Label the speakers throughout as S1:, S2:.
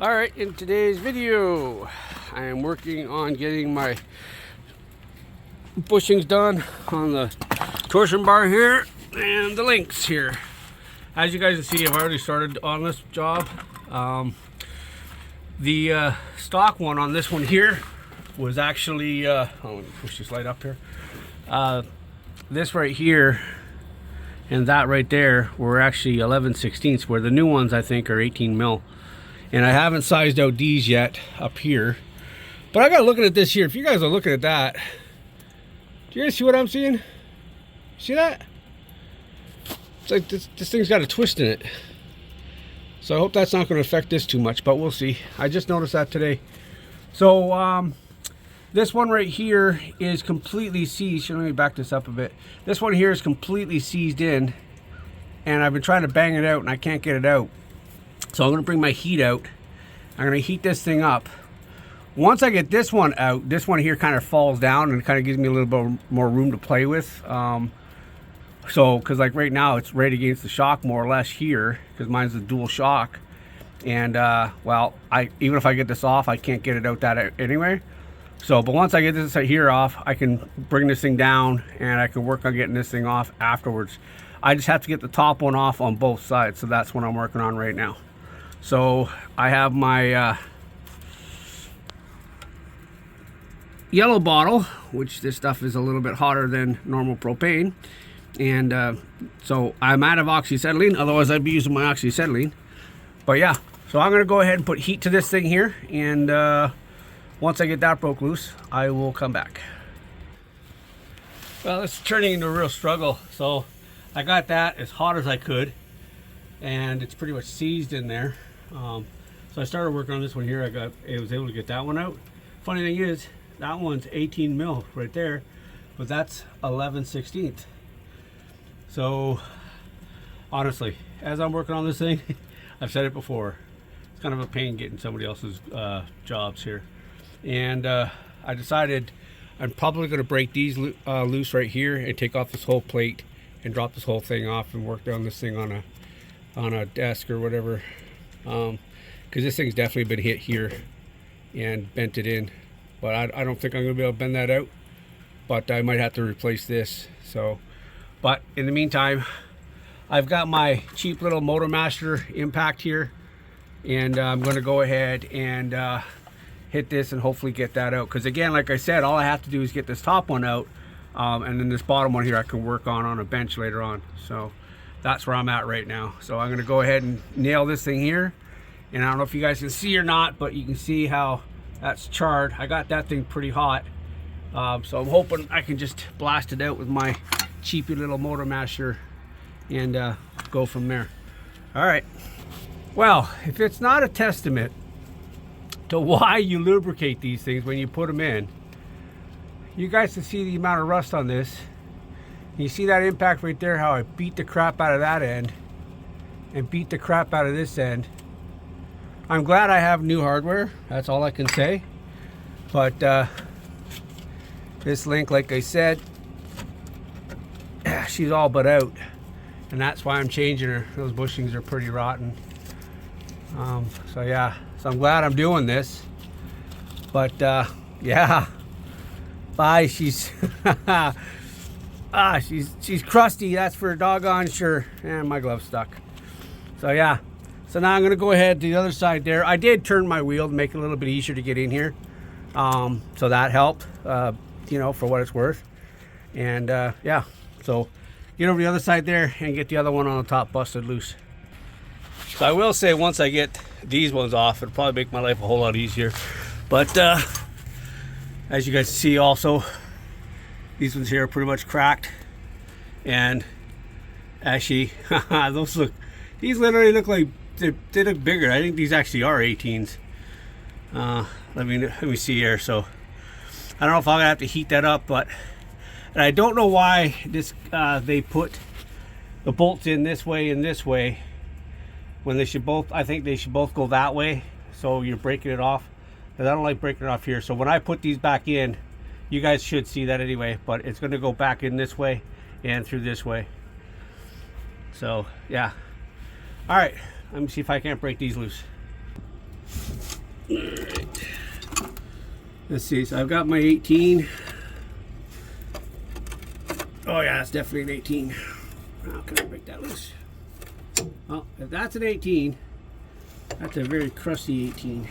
S1: Alright, in today's video, I am working on getting my bushings done on the torsion bar here and the links here. As you guys can see, I've already started on this job. The stock one on this one here was actually, let me push this light up here. This right here and that right there were actually 11/16, where the new ones I think are 18 mil. And I haven't sized out these yet up here. But I got looking at this here. If you guys are looking at that, do you guys see what I'm seeing? See that? It's like this thing's got a twist in it. So I hope that's not going to affect this too much, but we'll see. I just noticed that today. So this one right here is completely seized. Let me back this up a bit. This one here is completely seized in, and I've been trying to bang it out and I can't get it out. So I'm going to bring my heat out. I'm going to heat this thing up. Once I get this one out, this one here kind of falls down and kind of gives me a little bit more room to play with. Because like right now it's right against the shock more or less here, because mine's a dual shock. And well, even if I get this off, I can't get it out that anyway. So, but once I get this here off, I can bring this thing down and I can work on getting this thing off afterwards. I just have to get the top one off on both sides. So that's what I'm working on right now. So I have my yellow bottle, which this stuff is a little bit hotter than normal propane. And so I'm out of oxyacetylene, otherwise I'd be using my oxyacetylene. But yeah, so I'm gonna go ahead and put heat to this thing here. And once I get that broke loose, I will come back. Well, it's turning into a real struggle. So I got that as hot as I could, and it's pretty much seized in there. So I started working on this one here. I was able to get that one out. Funny thing is, that one's 18 mil right there, but that's 11/16. So honestly, as I'm working on this thing, I've said it before, it's kind of a pain getting somebody else's jobs here. And I decided I'm probably going to break these loose right here and take off this whole plate and drop this whole thing off and work down this thing on a desk or whatever. Because this thing's definitely been hit here and bent it in, but I don't think I'm gonna be able to bend that out, but I might have to replace this. So, but in the meantime, I've got my cheap little Motormaster impact here, and I'm gonna go ahead and hit this and hopefully get that out. Because again, like I said, all I have to do is get this top one out, and then this bottom one here I can work on a bench later on. So that's where I'm at right now. So I'm gonna go ahead and nail this thing here. And I don't know if you guys can see or not, but you can see how that's charred. I got that thing pretty hot. So I'm hoping I can just blast it out with my cheapy little Motormaster and go from there. All right. Well, if it's not a testament to why you lubricate these things when you put them in, you guys can see the amount of rust on this. You see that impact right there, how I beat the crap out of that end and beat the crap out of this end. I'm glad I have new hardware, that's all I can say. But this link, like I said, she's all but out, and that's why I'm changing her. Those bushings are pretty rotten. So yeah, so I'm glad I'm doing this. But yeah, bye. She's she's crusty, that's for doggone sure. And my glove's stuck. So yeah. So now I'm going to go ahead to the other side there. I did turn my wheel to make it a little bit easier to get in here. So that helped, you know, for what it's worth. And yeah, so get over the other side there and get the other one on the top busted loose. So I will say, once I get these ones off, it'll probably make my life a whole lot easier. But as you guys see also, these ones here are pretty much cracked. And actually, these literally look like, they look bigger. I think these actually are 18s. Let me see here. So I don't know if I'm gonna have to heat that up, but and I don't know why this they put the bolts in this way and this way when they should both, I think they should both go that way, so you're breaking it off. But I don't like breaking it off here. So when I put these back in, you guys should see that anyway, but it's going to go back in this way and through this way. So yeah. All right, let me see if I can't break these loose. Alright. Let's see, so I've got my 18. Oh yeah, it's definitely an 18. How can I break that loose? Well, if that's an 18, that's a very crusty 18.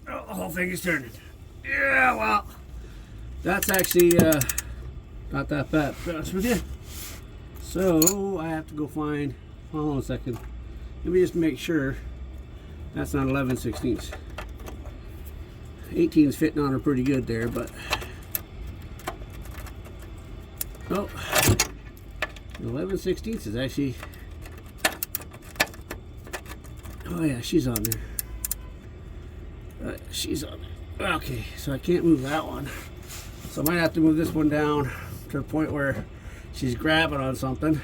S1: Oh, the whole thing is turning. Yeah, well, that's actually not that bad, to be honest with you. So I have to go find, hold on a second, let me just make sure that's not 11/16. 18's fitting on her pretty good there, but oh, 11/16 is actually, oh yeah, she's on there. She's on there. Okay, so I can't move that one, so I might have to move this one down to the point where she's grabbing on something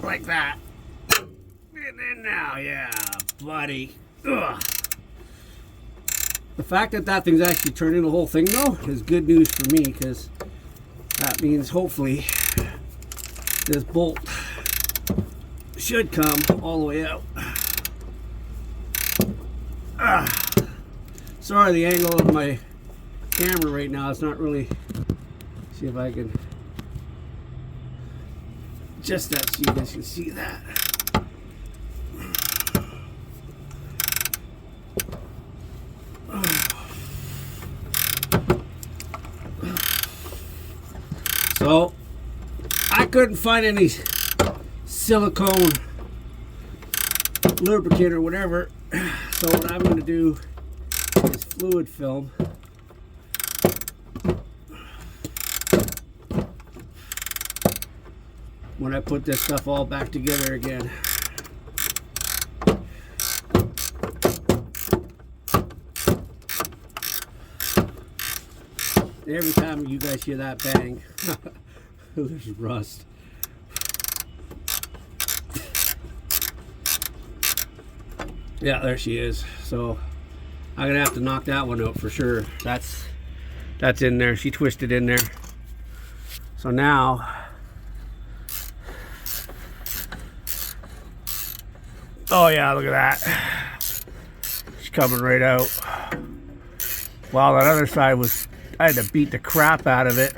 S1: like that. And then now, yeah, buddy. Ugh. The fact that that thing's actually turning the whole thing though is good news for me, because that means hopefully this bolt should come all the way out. Sorry, the angle of my camera right now, it's not really, see if I can just that so you guys can see that. So I couldn't find any silicone lubricant or whatever, so what I'm going to do is fluid film. When I put this stuff all back together again. Every time you guys hear that bang, there's rust. Yeah, there she is. So I'm gonna have to knock that one out for sure. That's in there. She twisted in there. So now, oh yeah, look at that. She's coming right out. Wow, that other side was, I had to beat the crap out of it.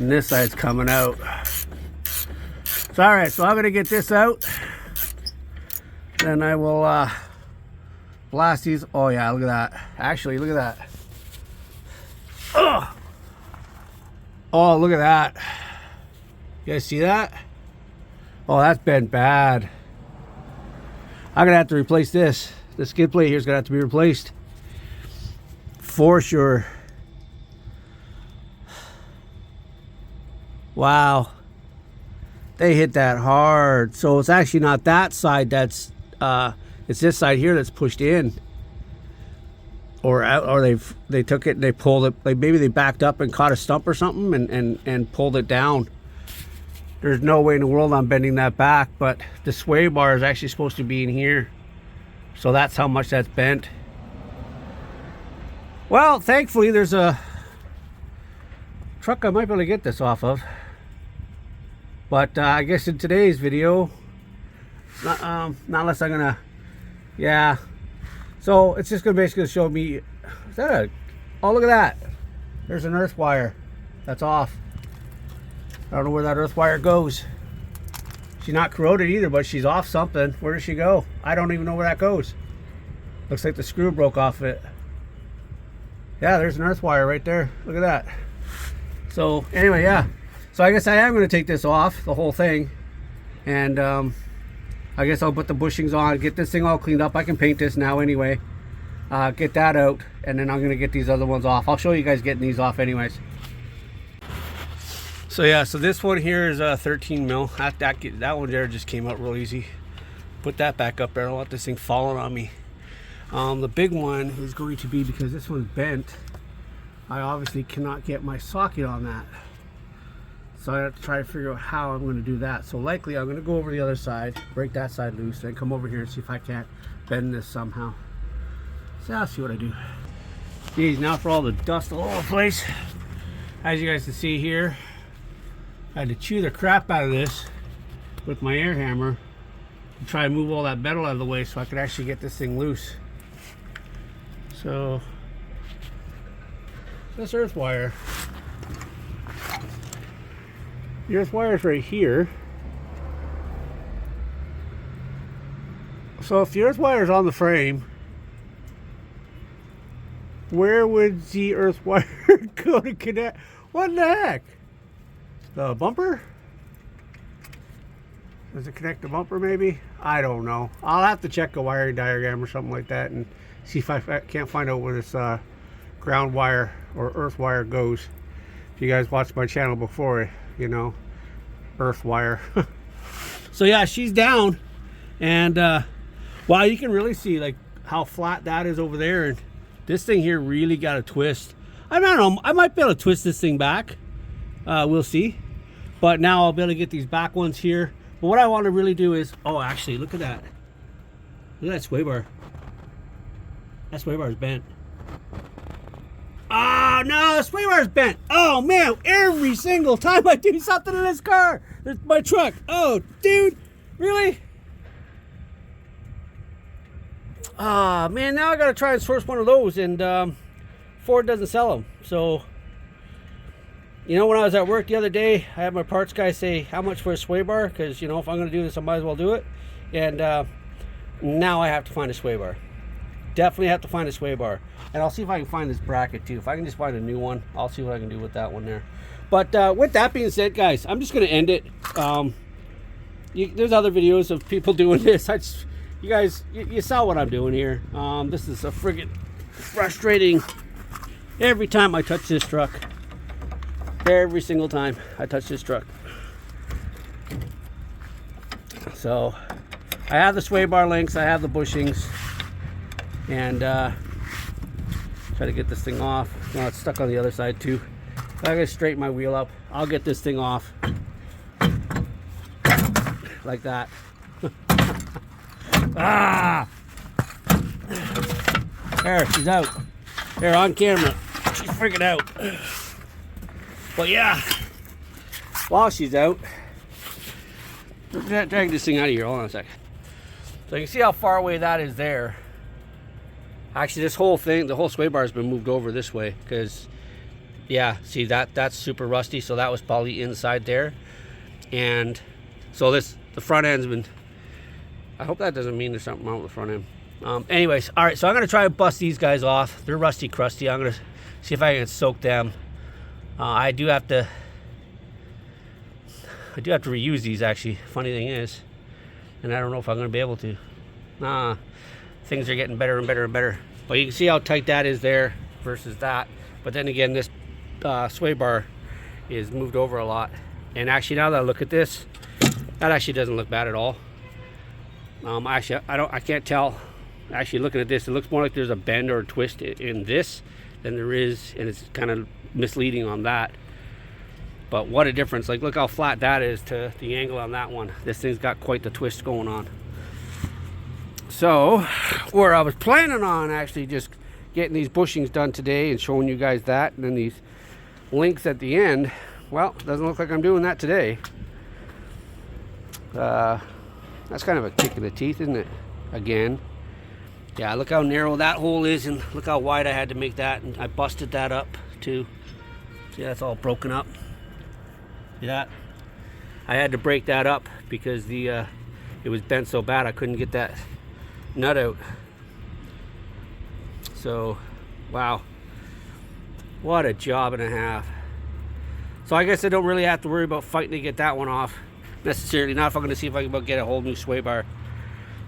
S1: And this side's coming out. So alright, so I'm gonna get this out. Then I will blast these. Oh yeah, look at that. Actually, look at that. Ugh. Oh, look at that. You guys see that? Oh, that's been bad. I'm gonna have to replace this. The skid plate here is gonna have to be replaced for sure. Wow, they hit that hard. So it's actually not that side that's it's this side here that's pushed in or out, or they took it and they pulled it, like maybe they backed up and caught a stump or something and pulled it down. There's no way in the world I'm bending that back, but the sway bar is actually supposed to be in here, so that's how much that's bent. Well, thankfully there's a truck I might be able to get this off of, but I guess in today's video, not unless I'm gonna, yeah. So it's just gonna basically show me, is that a, oh look at that, there's an earth wire that's off. I don't know where that earth wire goes. She's not corroded either, but she's off something. Where does she go? I don't even know where that goes. Looks like the screw broke off of it. Yeah, there's an earth wire right there. Look at that. So anyway, yeah. So I guess I am going to take this off, the whole thing. And I guess I'll put the bushings on, get this thing all cleaned up. I can paint this now anyway. Get that out, and then I'm going to get these other ones off. I'll show you guys getting these off anyways. So yeah, so this one here is 13 mil. That one there just came out real easy. Put that back up there. I don't want this thing falling on me. The big one is going to be, because this one's bent, I obviously cannot get my socket on that. So I have to try to figure out how I'm going to do that. So likely I'm going to go over the other side, break that side loose, then come over here and see if I can't bend this somehow. So I'll see what I do. Geez, now for all the dust all over the place. As you guys can see here, I had to chew the crap out of this with my air hammer to try and move all that metal out of the way so I could actually get this thing loose. So this earth wire, the earth wire is right here. So if the earth wire is on the frame, where would the earth wire go to connect? What the heck? The bumper? Does it connect the bumper maybe? I don't know. I'll have to check a wiring diagram or something like that and see if I can't find out where this ground wire or earth wire goes. If you guys watched my channel before, you know, earth wire. So yeah, she's down, and wow, you can really see like how flat that is over there, and this thing here really got a twist. I don't know, I might be able to twist this thing back. We'll see. But now I'll be able to get these back ones here. But what I want to really do is, oh, actually, look at that. Look at that sway bar. That sway bar is bent. Oh, no, the sway bar is bent. Oh, man, every single time I do something in this car, my truck. Oh, dude, really? Ah, man, now I got to try and source one of those, and Ford doesn't sell them. So, you know, when I was at work the other day, I had my parts guy say, how much for a sway bar? Because, you know, if I'm going to do this, I might as well do it. And now I have to find a sway bar. Definitely have to find a sway bar. And I'll see if I can find this bracket too. If I can just find a new one, I'll see what I can do with that one there. But with that being said, guys, I'm just going to end it. There's other videos of people doing this. You guys, you saw what I'm doing here. This is a friggin' frustrating every time I touch this truck. Every single time I touch this truck. So I have the sway bar links, I have the bushings, and try to get this thing off. No, it's stuck on the other side too. I gotta straighten my wheel up. I'll get this thing off like that. Ah! There, she's out. There, on camera. She's freaking out. But yeah, while she's out, drag this thing out of here. Hold on a sec. So you can see how far away that is there. Actually, this whole thing, the whole sway bar has been moved over this way because, yeah, see that's super rusty. So that was probably inside there, and so the front end's been. I hope that doesn't mean there's something wrong with the front end. Anyways, all right. So I'm gonna try and bust these guys off. They're rusty, crusty. I'm gonna see if I can soak them. I do have to reuse these, actually. Funny thing is, and I don't know if I'm going to be able to. Things are getting better and better and better. But you can see how tight that is there versus that. But then again, this sway bar is moved over a lot. And actually, now that I look at this, that actually doesn't look bad at all. Actually, I can't tell. Actually, looking at this, it looks more like there's a bend or a twist in this than there is, and it's kind of misleading on that. But what a difference. Like, look how flat that is to the angle on that one. This thing's got quite the twist going on. So where I was planning on actually just getting these bushings done today and showing you guys that, and then these links at the end, well, doesn't look like I'm doing that today. That's kind of a kick in the teeth, isn't it? Again, yeah, look how narrow that hole is, and look how wide I had to make that, and I busted that up too. See, that's all broken up. See that? I had to break that up because it was bent so bad I couldn't get that nut out. So, wow, what a job and a half. So I guess I don't really have to worry about fighting to get that one off necessarily. Not if I'm going to see if I can get a whole new sway bar.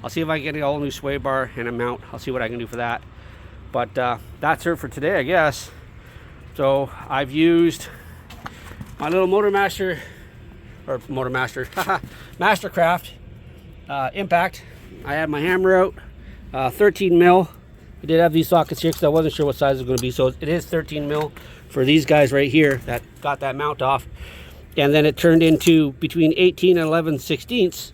S1: I'll see if I can get a whole new sway bar and a mount. I'll see what I can do for that. But that's it for today, I guess. So I've used my little Mastercraft impact. I had my hammer out, 13 mil. I did have these sockets here because I wasn't sure what size it was going to be. So it is 13 mil for these guys right here that got that mount off. And then it turned into between 18 and 11/16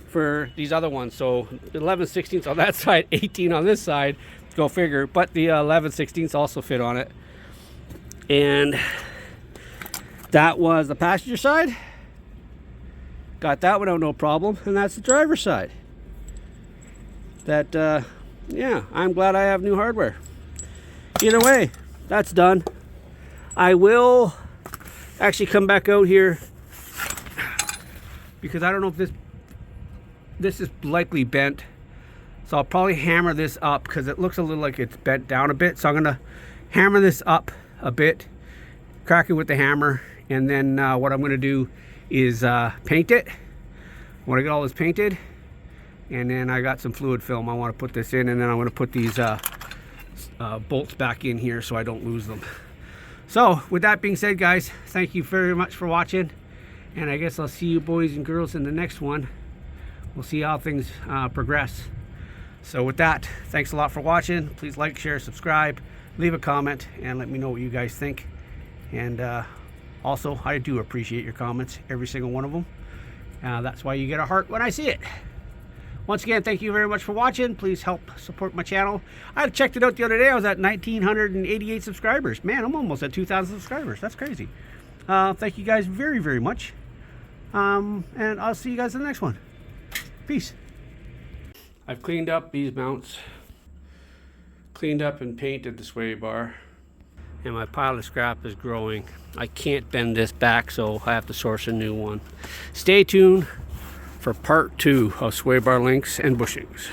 S1: for these other ones. So 11/16 on that side, 18 on this side. Go figure. But the 11/16 also fit on it. And that was the passenger side. Got that one out no problem. And that's the driver's side. That, yeah, I'm glad I have new hardware. Either way, that's done. I will actually come back out here because I don't know if this is likely bent. So I'll probably hammer this up because it looks a little like it's bent down a bit. So I'm gonna hammer this up a bit, crack it with the hammer, and then what I'm gonna do is paint it. When I get all this painted, and then I got some fluid film I want to put this in, and then I'm going to put these bolts back in here so I don't lose them. So with that being said, guys, thank you very much for watching, and I guess I'll see you boys and girls in the next one. We'll see how things progress. So with that, thanks a lot for watching. Please like, share, subscribe, leave a comment, and let me know what you guys think. And also, I do appreciate your comments, every single one of them. That's why you get a heart when I see it. Once again, thank you very much for watching. Please help support my channel. I checked it out the other day. I was at 1,988 subscribers. Man, I'm almost at 2,000 subscribers. That's crazy. Thank you guys very, very much. And I'll see you guys in the next one. Peace. I've cleaned up these mounts. Cleaned up and painted the sway bar. And my pile of scrap is growing. I can't bend this back, so I have to source a new one. Stay tuned for part 2 of sway bar links and bushings.